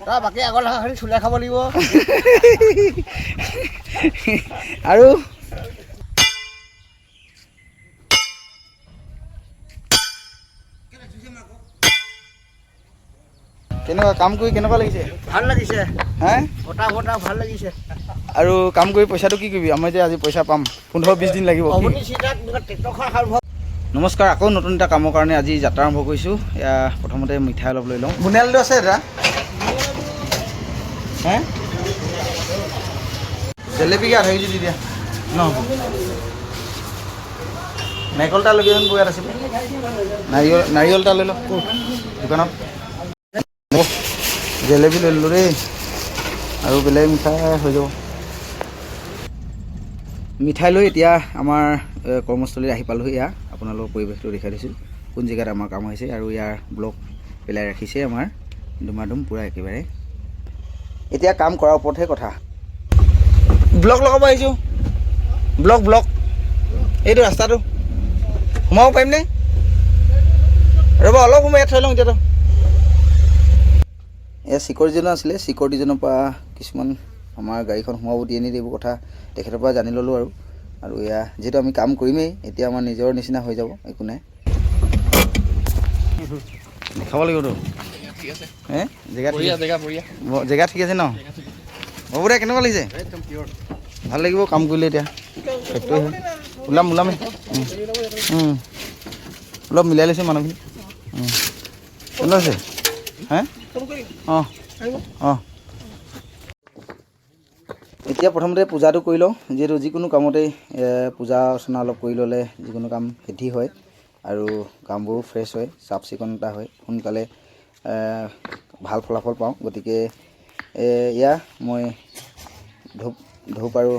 বাকী আগৰ লাখাখিনি চুলাই খাব লাগিব আৰু কেনেকুৱা কাম কৰি কেনেকুৱা লাগিছে? ভাল লাগিছে। হে বতাহ ভাল লাগিছে। আৰু কাম কৰি পইচাটো কি কৰিবি? আমি যে আজি পইচা পাম 15-20 দিন লাগিব। নমস্কাৰ, আকৌ নতুন এটা কামৰ কাৰণে আজি যাত্ৰা আৰম্ভ কৰিছোঁ। এয়া প্ৰথমতে মিঠাই অলপ লৈ লওঁ। বুনিয়ালটো আছে দাদা? হে জেলেপীকে আধা কেজি দি দিয়া ন। নাৰিকল এটা লৈ যোন ইয়াত আছিলে। নাৰিকল এটা লৈ লওঁ দোকানত। জেলেপি লৈ ল'লোঁ দেই, আৰু বেলেগ মিঠাই হৈ যাব। মিঠাই লৈ এতিয়া আমাৰ কৰ্মস্থলীত আহি পালোহি। এয়া আপোনালোকৰ পৰিৱেশটো দেখাই দিছোঁ, কোন জেগাত আমাৰ কাম হৈছে। আৰু ইয়াৰ ব্লক পেলাই ৰাখিছে আমাৰ ধুমাধুম পূৰা একেবাৰে। এতিয়া কাম কৰাৰ ওপৰতহে কথা। ব্লক লগাব আহিছোঁ। ব্লক এইটো ৰাস্তাটো সোমাব পাৰিমনে? ৰ'ব অলপ সময় ইয়াত থৈ লওঁ এতিয়াতো। এয়া চিকিউৰিটিজন আছিলে, চিকিউৰিটিজনৰ পৰা কিছুমান আমাৰ গাড়ীখন সোমাব দিয়ে নিদিয়ে এইবোৰ কথা তেখেতৰ পৰা জানি ল'লোঁ। আৰু এয়া যিহেতু আমি কাম কৰিমেই, এতিয়া আমাৰ নিজৰ নিচিনা হৈ যাব, একো নাই। দেখাব লাগিবতো। হে জেগা ঠিক আছে ন? হ'ব দে। কেনেকুৱা লাগিছে? ভাল লাগিব কাম কৰিলে। এতিয়া ওলামেই অলপ মিলাই লৈছে মানুহখিনি। কেনেকুৱা আছে? হে অঁ এতিয়া প্ৰথমতে পূজাটো কৰি লওঁ, যিহেতু যিকোনো কামতেই পূজা অৰ্চনা অলপ কৰি ল'লে যিকোনো কাম সিদ্ধি হয় আৰু কামবোৰো ফ্ৰেছ হয়, চাফ চিকুণতা হয়, সোনকালে ভাল ফলাফল পাওঁ। গতিকে এয়া মই ধূপ আৰু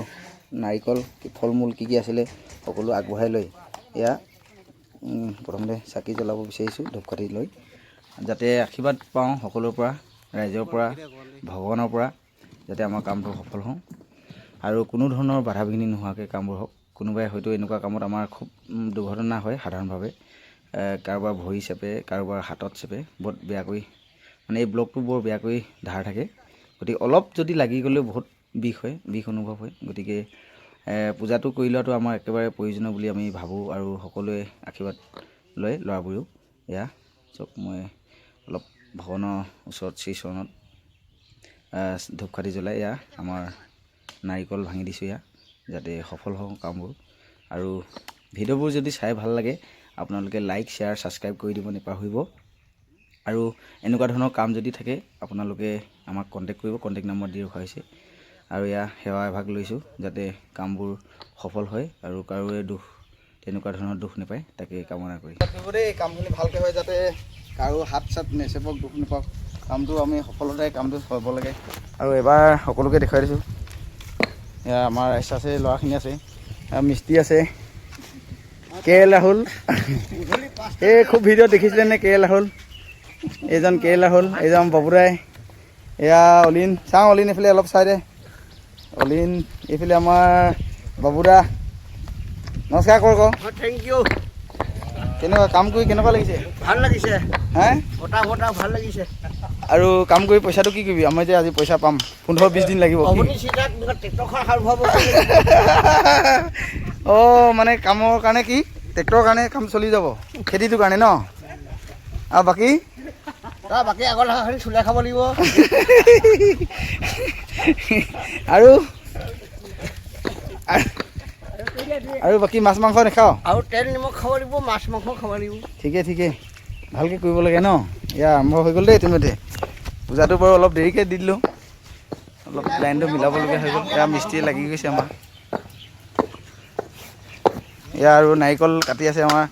নাৰিকল ফল মূল কি আছিলে সকলো আগবঢ়াই লৈ এয়া প্ৰথমতে চাকি জ্বলাব বিচাৰিছোঁ, ধূপকাঠি লৈ, যাতে আশীৰ্বাদ পাওঁ সকলোৰে পৰা, ৰাইজৰ পৰা, ভগৱানৰ পৰা, যাতে আমাৰ কামটো সফল হওঁ আৰু কোনো ধৰণৰ বাধা বিঘিনি নোহোৱাকৈ কামবোৰ হওক। কোনোবাই হয়তো এনেকুৱা কামত আমাৰ খুব দুৰ্ঘটনা হয় সাধাৰণভাৱে, কাৰোবাৰ ভৰি চেপে, কাৰোবাৰ হাতত চেপে, বহুত বেয়াকৈ মানে এই ব্লকটো বৰ বেয়াকৈ ধাৰ থাকে। গতিকে অলপ যদি লাগি গ'লেও বহুত বিষ হয়, বিষ অনুভৱ হয়। গতিকে পূজাটো কৰি লোৱাটো আমাৰ একেবাৰে প্ৰয়োজনীয় বুলি আমি ভাবোঁ আৰু সকলোৱে আশীৰ্বাদ লয়, ল'ৰাবোৰেও। এয়া চব মই অলপ ভগৱানৰ ওচৰত শ্ৰীচৰণত ধূপকাঠি জ্বলাই এয়া আমাৰ নাৰিকল ভাঙি দিছোঁ, এয়া যাতে সফল হওঁ কামবোৰ। আৰু ভিডিঅ'বোৰ যদি চাই ভাল লাগে আপোনালোকে লাইক, শ্বেয়াৰ, ছাবস্ক্ৰাইব কৰি দিব নাপাহৰিব। আৰু এনেকুৱা ধৰণৰ কাম যদি থাকে আপোনালোকে আমাক কণ্টেক্ট কৰিব, কণ্টেক্ট নম্বৰ দি ৰখা হৈছে। আৰু এয়া সেৱা এভাগ লৈছোঁ যাতে কামবোৰ সফল হয় আৰু কাৰোৰে তেনেকুৱা ধৰণৰ দুখ নাপায়, তাকে কামনা কৰি দেই কামখিনি ভালকৈ হয়, যাতে কাৰো হাত চাত নেচেপক, দুখ নাপাওক। কামটো আমি সফলতাৰে কামটো হ'ব লাগে। আৰু এবাৰ সকলোকে দেখুৱাই দিছোঁ। এয়া আমাৰ ৰাইজ আছে, ল'ৰাখিনি আছে, মিস্ত্ৰী আছে, কে ৰাহুল। এই খুব ভিডিঅ'ত দেখিছিলে নে কে ৰাহুল? এইজন কে ৰাহুল, এইজন বাবুদাই, এয়া অলিন। চাওঁ অলিন এইফালে অলপ চাই দে। অলিন এইফালে আমাৰ বাবুদা। নমস্কাৰ কৰ আকৌ। Thank you. কেনেকুৱা কাম কৰি কেনেকুৱা লাগিছে? ভাল লাগিছে। হে বতাহ ভাল লাগিছে। আৰু কাম কৰি পইচাটো কি কৰিবি? আমি যে আজি পইচা পাম 15-20 দিন লাগিব। অঁ মানে কামৰ কাৰণে কি? ট্ৰেক্টৰৰ কাৰণে কাম চলি যাব, খেতিটোৰ কাৰণে ন? আৰু বাকী আগৰ লাখাখিনি চুলাই খাব লাগিব। আৰু বাকী মাছ মাংস নাখাওঁ? আৰু তেল নিমখ খাব লাগিব, মাছ মাংস খাব লাগিব। ঠিকে ভালকৈ কৰিব লাগে ন? এয়া আৰম্ভ হৈ গ'ল দেই ইতিমধ্যে। পূজাটো বাৰু অলপ দেৰিকৈ দি দিলোঁ, অলপ লাইনটো মিলাবলগীয়া হৈ গ'ল। এয়া মিস্ত্ৰী লাগি গৈছে আমাৰ। এয়া আৰু নাৰিকল কাটি আছে আমাৰ।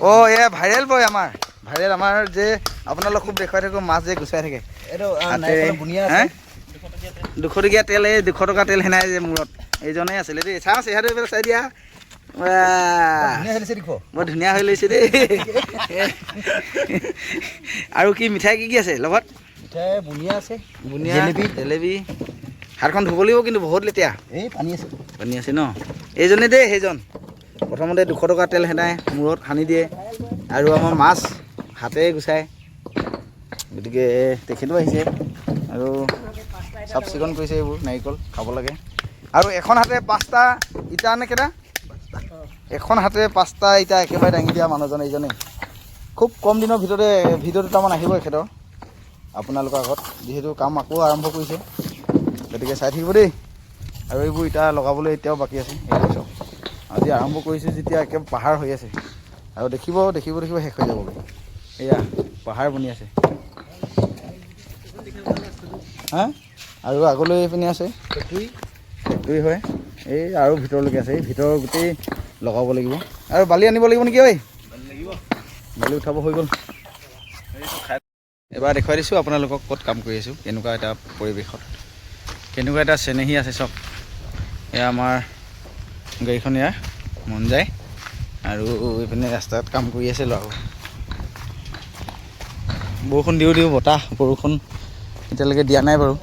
অঁ এয়া ভাইৰেল বয় আমাৰ, ভাইৰেল আমাৰ যে আপোনালোক খুব দেখুৱাই থাকোঁ, মাছ যে গুচাই থাকে। এইটো 200 টকীয়া তেল, এই 200 টকা তেল সেনাই যে মূৰত, এইজনে আছিলে দেই। চাওঁ চেহেৰাটো এইফালে চাই দিয়া। বৰ ধুনীয়া হৈ লৈছে দেই। আৰু কি মিঠাই কি আছে লগত? মিঠাই বুনিয়া আছে, বুনিয়া, জেলেপি। হাতখন ধুব লাগিব কিন্তু বহুত লেতেৰা। এই পানী আছে ন? এইজনে দেই, সেইজন প্ৰথমতে 200 টকা তেল সেনাই মূৰত সানি দিয়ে আৰু আমাৰ মাছ হাতেৰে গুচায়। গতিকে তেখেতো আহিছে। আৰু চাফ চিকুণ কৰিছে এইবোৰ নাৰিকল খাব লাগে আৰু এখন হাতে 5টা ইটা নে কেইটা এখন হাতে 5টা ইটা একেবাৰে দাঙি দিয়া মানুহজন এইজনেই খুব কম দিনৰ ভিতৰতে ভিডিঅ' দুটামান আহিব এখেতৰ আপোনালোকৰ আগত যিহেতু কাম আকৌ আৰম্ভ কৰিছে গতিকে চাই থাকিব দেই আৰু এইবোৰ ইটা লগাবলৈ এতিয়াও বাকী আছে এইবোৰ চাওক আজি আৰম্ভ কৰিছোঁ যেতিয়া একে পাহাৰ হৈ আছে আৰু দেখিব শেষ হৈ যাবগৈ এয়া পাহাৰ বনি আছে হা আৰু আগলৈ এইপিনে আছে ফেক্টৰী হয় এই আৰু ভিতৰলৈকে আছে এই ভিতৰ গোটেই লগাব লাগিব আৰু বালি আনিব লাগিব নেকি ঐ বালি উঠাব হৈ গ'ল এবাৰ দেখুৱাই দিছোঁ আপোনালোকক ক'ত কাম কৰি আছোঁ কেনেকুৱা এটা পৰিৱেশত কেনেকুৱা এটা চেনেহী আছে চব এয়া আমাৰ গাড়ীখন এয়া মন যায় আৰু এইপিনে ৰাস্তাত কাম কৰি আছে ল'ৰাবোৰ বৰষুণ দিওঁ বতাহ বৰষুণ এতিয়ালৈকে দিয়া নাই বাৰু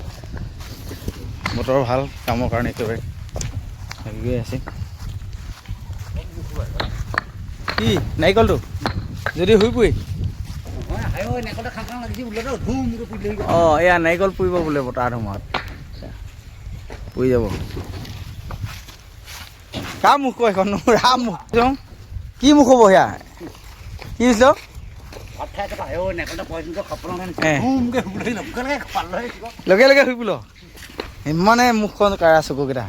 বতৰ ভাল কামৰ কাৰণে একেবাৰে গৈ আছে কি নাৰিকলটো যদি শুই পুৰি অঁ এয়া নাৰিকল পুৰিব বোলে বতাহ ধুমুহাত পুৰি যাব কাৰ মুখ কয় এখন ৰাম মুখ কি মুখ হ'ব সেয়া কি হৈছিল লগে লগে শুই বোলো ইমানে মুখখন কাৰা চকুকেইটা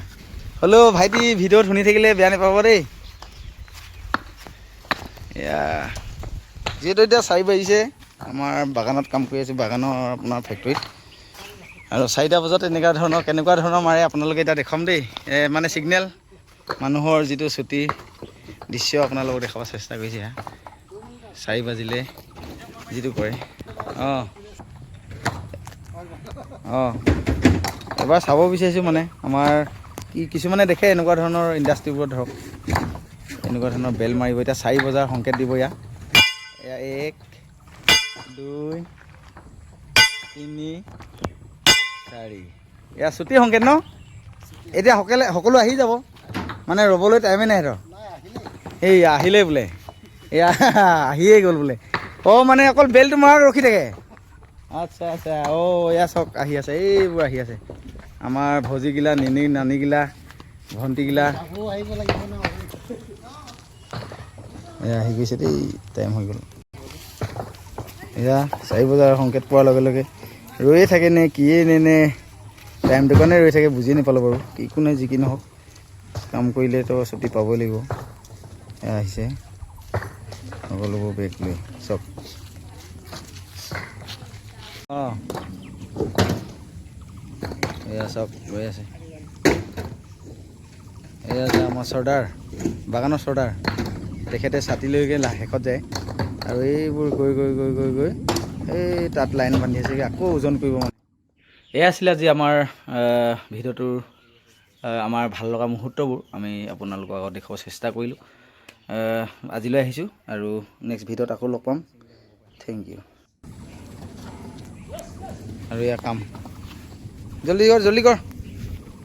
হ'লেও ভাইটি ভিডিঅ'ত শুনি থাকিলে বেয়া নাপাব দেই এয়া যিহেতু এতিয়া 4 বাজিছে আমাৰ বাগানত কাম কৰি আছোঁ বাগানৰ আপোনাৰ ফেক্টৰীত আৰু 4টা বজাত কেনেকুৱা ধৰণৰ মাৰে আপোনালোকে এতিয়া দেখাম দেই মানে ছিগনেল মানুহৰ যিটো ছুটি দৃশ্য আপোনালোকক দেখাব চেষ্টা কৰিছে 4 বাজিলে যিটো কৰে অঁ এবাৰ চাব বিচাৰিছোঁ মানে আমাৰ কিছুমানে দেখে এনেকুৱা ধৰণৰ ইণ্ডাষ্ট্ৰিবোৰত ধৰক এনেকুৱা ধৰণৰ বেল মাৰিব এতিয়া 4 বজাৰ সংকেত দিব এয়া 1 2 3 4 এয়া ছুটি সংকেত ন এতিয়া সকলো আহি যাব মানে ৰ'বলৈ টাইমেই নাই সিহঁতৰ এই আহিলেই বোলে এয়া আহিয়েই গ'ল বোলে অঁ মানে অকল বেলটো মৰাত ৰখি থাকে আচ্ছা এয়া চাওক আহি আছে এইবোৰ আহি আছে আমাৰ ভজিগিলা নানীগিলা ভণ্টিগিলা এয়া আহি গৈছে দেই টাইম হৈ গ'ল এয়া 4 বজাৰ সংকেত পোৱাৰ লগে লগে ৰৈয়ে থাকে নে কিয়ে নে টাইমটো কাৰণে ৰৈ থাকে বুজি নাপালোঁ বাৰু কোনে যি কি নহওক কাম কৰিলেতো ছুটি পাবই লাগিব এয়া আহিছে সকলোবোৰ বেগ লৈ চব অঁ এয়া চব ৰৈ আছে এয়া যে আমাৰ চৰ্দাৰ বাগানৰ চৰ্দাৰ তেখেতে ছাতি লৈকে শেষত যায় আৰু এইবোৰ গৈ এই তাত লাইন বান্ধি আছে আকৌ ওজন কৰিব মানে এয়া আছিলে আজি আমাৰ ভিডিঅ'টোৰ আমাৰ ভাল লগা মুহূৰ্তবোৰ আমি আপোনালোকৰ আগত দেখাব চেষ্টা কৰিলোঁ আজিলৈ আহিছোঁ আৰু নেক্সট ভিডিঅ'ত আকৌ লগ পাম থেংক ইউ আৰু এয়া কাম জলদি কৰ